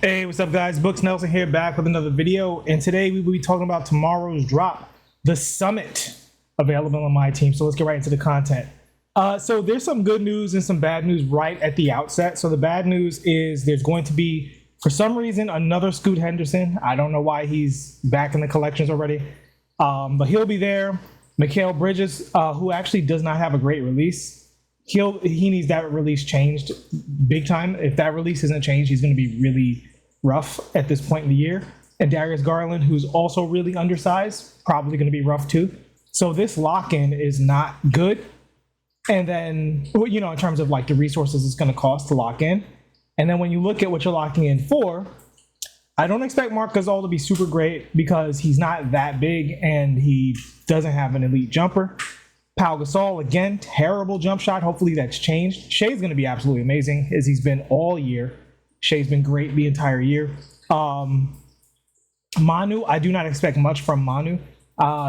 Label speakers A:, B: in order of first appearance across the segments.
A: Hey, what's up, guys? Books Nelson here, back with another video. And today we will be talking about tomorrow's drop, the Summit, available on my team. So let's get right into the content. So there's some good news and some bad news right at the outset. So the bad news is there's going to be, for some reason, another Scoot Henderson. I don't know why he's back in the collections already, but he'll be there. Mikal Bridges, who actually does not have a great release. He needs that release changed big time. If that release isn't changed, he's going to be really rough at this point in the year. And Darius Garland, who's also really undersized, probably going to be rough too. So this lock-in is not good. And then, you know, in terms of like the resources it's going to cost to lock in. And then when you look at what you're locking in for, I don't expect Marc Gasol to be super great because he's not that big and he doesn't have an elite jumper. Pau Gasol, again, terrible jump shot. Hopefully that's changed. Shai's going to be absolutely amazing, as he's been all year. Shai's been great the entire year. Manu, I do not expect much from Manu.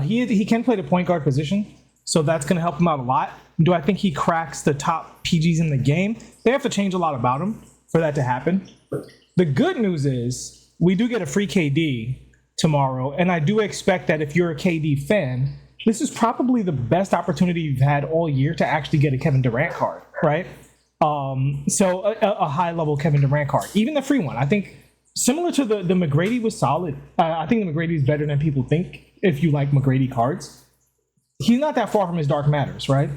A: He can play the point guard position, so that's going to help him out a lot. Do I think he cracks the top PGs in the game? They have to change a lot about him for that to happen. The good news is we do get a free KD tomorrow, and I do expect that if you're a KD fan, this is probably the best opportunity you've had all year to actually get a Kevin Durant card, right? So a high-level Kevin Durant card, even the free one. I think similar to the McGrady was solid. I think the McGrady is better than people think if you like McGrady cards. He's not that far from his Dark Matters, right?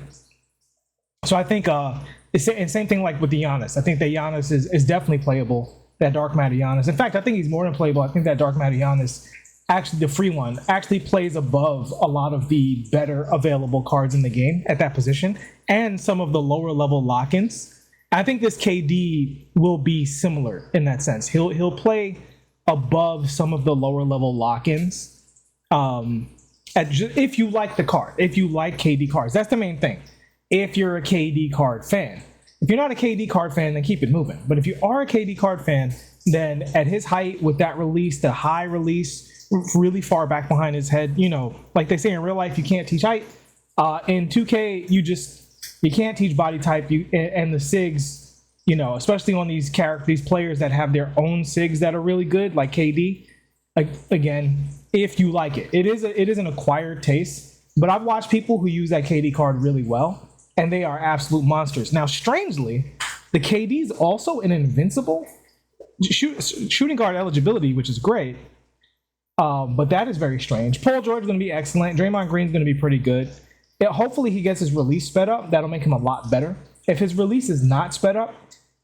A: So I think it's the same thing like with the Giannis. I think that Giannis is definitely playable, that Dark Matter Giannis. In fact, I think he's more than playable. I think that Dark Matter Giannis, actually the free one, actually plays above a lot of the better available cards in the game at that position and some of the lower level lock-ins. I think this KD will be similar in that sense. He'll play above some of the lower level lock-ins. If you like the card, if you like KD cards, that's the main thing. If you're a KD card fan, if you're not a KD card fan, then keep it moving. But if you are a KD card fan, then at his height with that release, the high release, really far back behind his head, you know, like they say in real life, you can't teach height. In 2K, you can't teach body type. And the SIGs, you know, especially on these players that have their own SIGs that are really good, like KD. Again, if you like it, it is an acquired taste. But I've watched people who use that KD card really well, and they are absolute monsters. Now, strangely, the KD is also an invincible shooting guard eligibility, which is great. But that is very strange. Paul George is going to be excellent. Draymond Green is going to be pretty good. Hopefully he gets his release sped up. That'll make him a lot better. If his release is not sped up,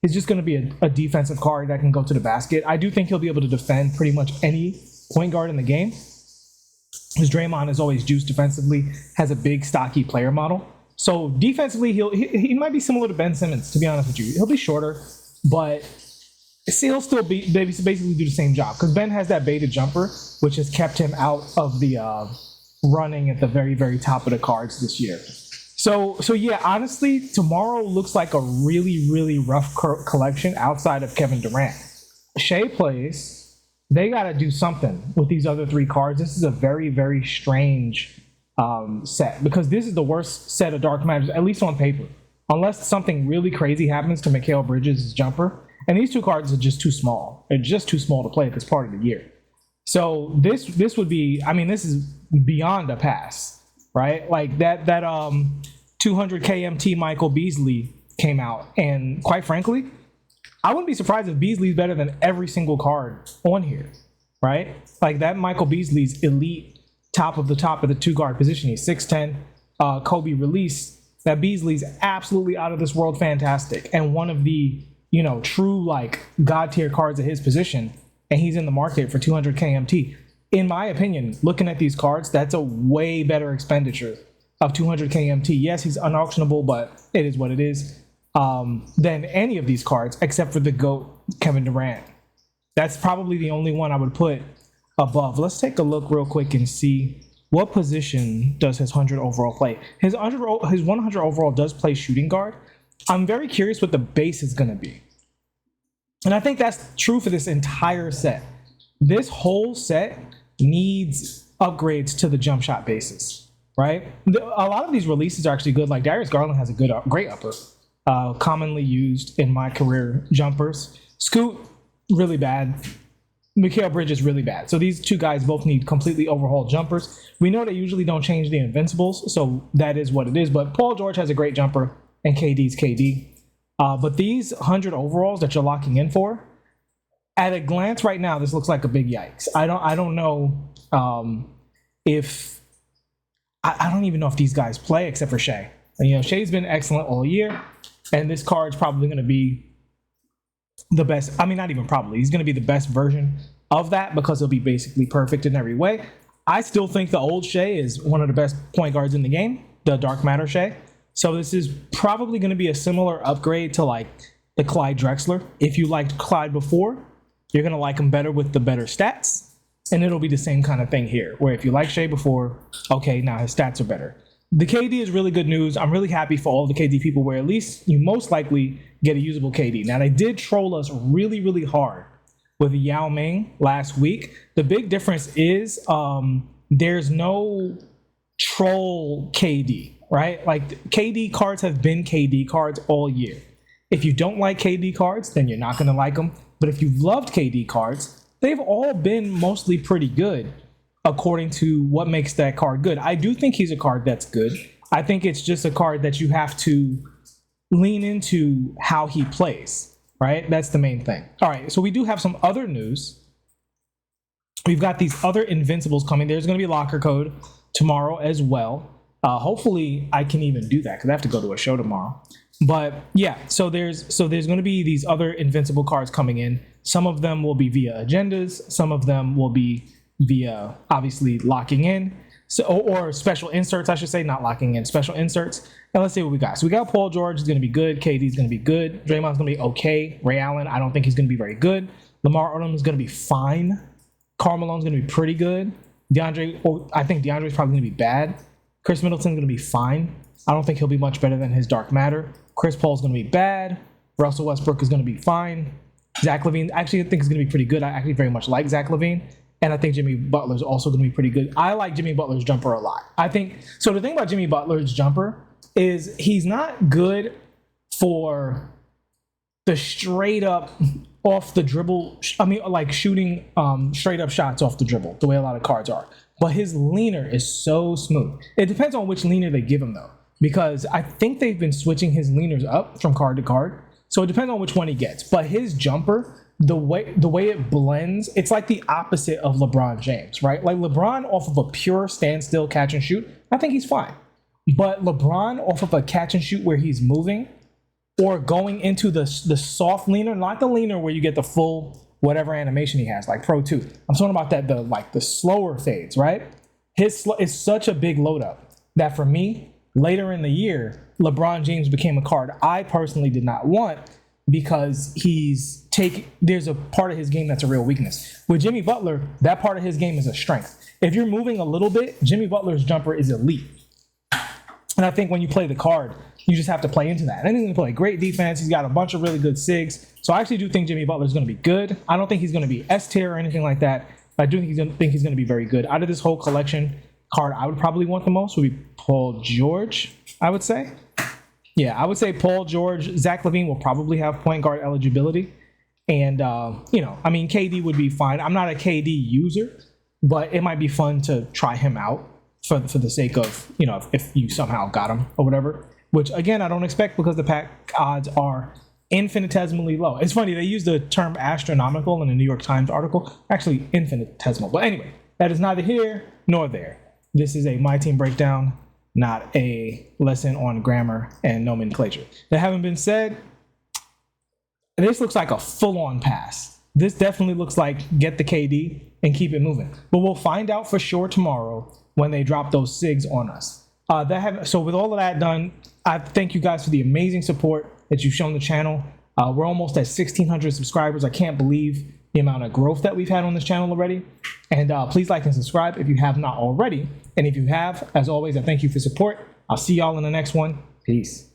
A: he's just going to be a defensive card that can go to the basket. I do think he'll be able to defend pretty much any point guard in the game, because Draymond is always juiced defensively, has a big, stocky player model. So defensively, he might be similar to Ben Simmons, to be honest with you. He'll be shorter, but he'll still basically do the same job, because Ben has that baited jumper, which has kept him out of the running at the very, very top of the cards this year. So yeah, honestly, tomorrow looks like a really, really rough collection outside of Kevin Durant. Shai plays. They got to do something with these other three cards. This is a very, very strange set, because this is the worst set of Dark Matters, at least on paper, unless something really crazy happens to Mikal Bridges' jumper. And these two cards are just too small. They're just too small to play at this part of the year. So this would be, I mean, this is beyond a pass, right? Like that 200 KMT Michael Beasley came out, and quite frankly, I wouldn't be surprised if Beasley's better than every single card on here, right? Like that Michael Beasley's elite top of the two guard position. He's 6'10", Kobe release. That Beasley's absolutely out of this world fantastic, and one of the, you know, true like god tier cards at his position, and he's in the market for 200 KMT. In my opinion, looking at these cards, that's a way better expenditure of 200 KMT. Yes, he's unauctionable, but it is what it is. Than any of these cards, except for the GOAT Kevin Durant. That's probably the only one I would put above. Let's take a look real quick and see what position does his 100 overall play. His 100 overall does play shooting guard. I'm very curious what the base is going to be. And I think that's true for this entire set. This whole set needs upgrades to the jump shot bases, right? A lot of these releases are actually good. Like Darius Garland has a great upper, commonly used in my career jumpers. Scoot, really bad. Mikal Bridges, really bad. So these two guys both need completely overhauled jumpers. We know they usually don't change the invincibles, so that is what it is. But Paul George has a great jumper, and KD's KD. But these 100 overalls that you're locking in for, at a glance right now, this looks like a big yikes. I don't know if I don't even know if these guys play except for Shai. And, Shai's been excellent all year, and this card's probably going to be the best. I mean, not even probably. He's going to be the best version of that because he'll be basically perfect in every way. I still think the old Shai is one of the best point guards in the game, the Dark Matter Shai. So this is probably going to be a similar upgrade to like the Clyde Drexler. If you liked Clyde before, you're going to like him better with the better stats. And it'll be the same kind of thing here, where if you like Shai before, okay, now his stats are better. The KD is really good news. I'm really happy for all the KD people, where at least you most likely get a usable KD. Now, they did troll us really, really hard with Yao Ming last week. The big difference is there's no troll KD, right? Like, KD cards have been KD cards all year. If you don't like KD cards, then you're not going to like them. But if you've loved KD cards, they've all been mostly pretty good according to what makes that card good. I do think he's a card that's good. I think it's just a card that you have to lean into how he plays, right? That's the main thing. All right, so we do have some other news. We've got these other Invincibles coming. There's going to be locker code tomorrow as well. Hopefully I can even do that because I have to go to a show tomorrow. But yeah, so there's going to be these other Invincible cards coming in. Some of them will be via agendas. Some of them will be via obviously locking in, or special inserts, I should say, not locking in, special inserts. And let's see what we got. So we got Paul George is going to be good. KD's going to be good. Draymond's going to be okay. Ray Allen, I don't think he's going to be very good. Lamar Odom is going to be fine. Karl Malone's going to be pretty good. I think DeAndre's probably going to be bad. Chris Middleton's going to be fine. I don't think he'll be much better than his Dark Matter. Chris Paul's going to be bad. Russell Westbrook is going to be fine. Zach LaVine, actually, I think is going to be pretty good. I actually very much like Zach LaVine. And I think Jimmy Butler's also going to be pretty good. I like Jimmy Butler's jumper a lot. I think, so the thing about Jimmy Butler's jumper is he's not good for the straight up off the dribble. I mean, like shooting straight up shots off the dribble, the way a lot of cards are. But his leaner is so smooth. It depends on which leaner they give him, though, because I think they've been switching his leaners up from card to card. So it depends on which one he gets. But his jumper, the way it blends, it's like the opposite of LeBron James, right? Like LeBron off of a pure standstill catch and shoot, I think he's fine. But LeBron off of a catch and shoot where he's moving, or going into the soft leaner, not the leaner where you get the full whatever animation he has, like Pro 2. I'm talking about that the slower fades, right? It's such a big load up that for me, later in the year, LeBron James became a card I personally did not want, because there's a part of his game that's a real weakness. With Jimmy Butler, that part of his game is a strength. If you're moving a little bit, Jimmy Butler's jumper is elite. And I think when you play the card, you just have to play into that. And then he's going to play great defense. He's got a bunch of really good SIGs. So I actually do think Jimmy Butler's going to be good. I don't think he's going to be S tier or anything like that. But I do think he's going to be very good. Out of this whole collection, card I would probably want the most would be Paul George, I would say. Yeah, I would say Paul George. Zach LaVine will probably have point guard eligibility. And, KD would be fine. I'm not a KD user, but it might be fun to try him out for the sake of, if you somehow got him or whatever. Which, again, I don't expect, because the pack odds are infinitesimally low. It's funny, they use the term astronomical in the New York Times article. Actually, infinitesimal. But anyway, that is neither here nor there. This is a My Team breakdown, not a lesson on grammar and nomenclature. That having been said, this looks like a full-on pass. This definitely looks like get the KD and keep it moving. But we'll find out for sure tomorrow when they drop those SIGs on us. So with all of that done, I thank you guys for the amazing support that you've shown the channel. We're almost at 1,600 subscribers. I can't believe the amount of growth that we've had on this channel already. And please like and subscribe if you have not already. And if you have, as always, I thank you for support. I'll see y'all in the next one. Peace.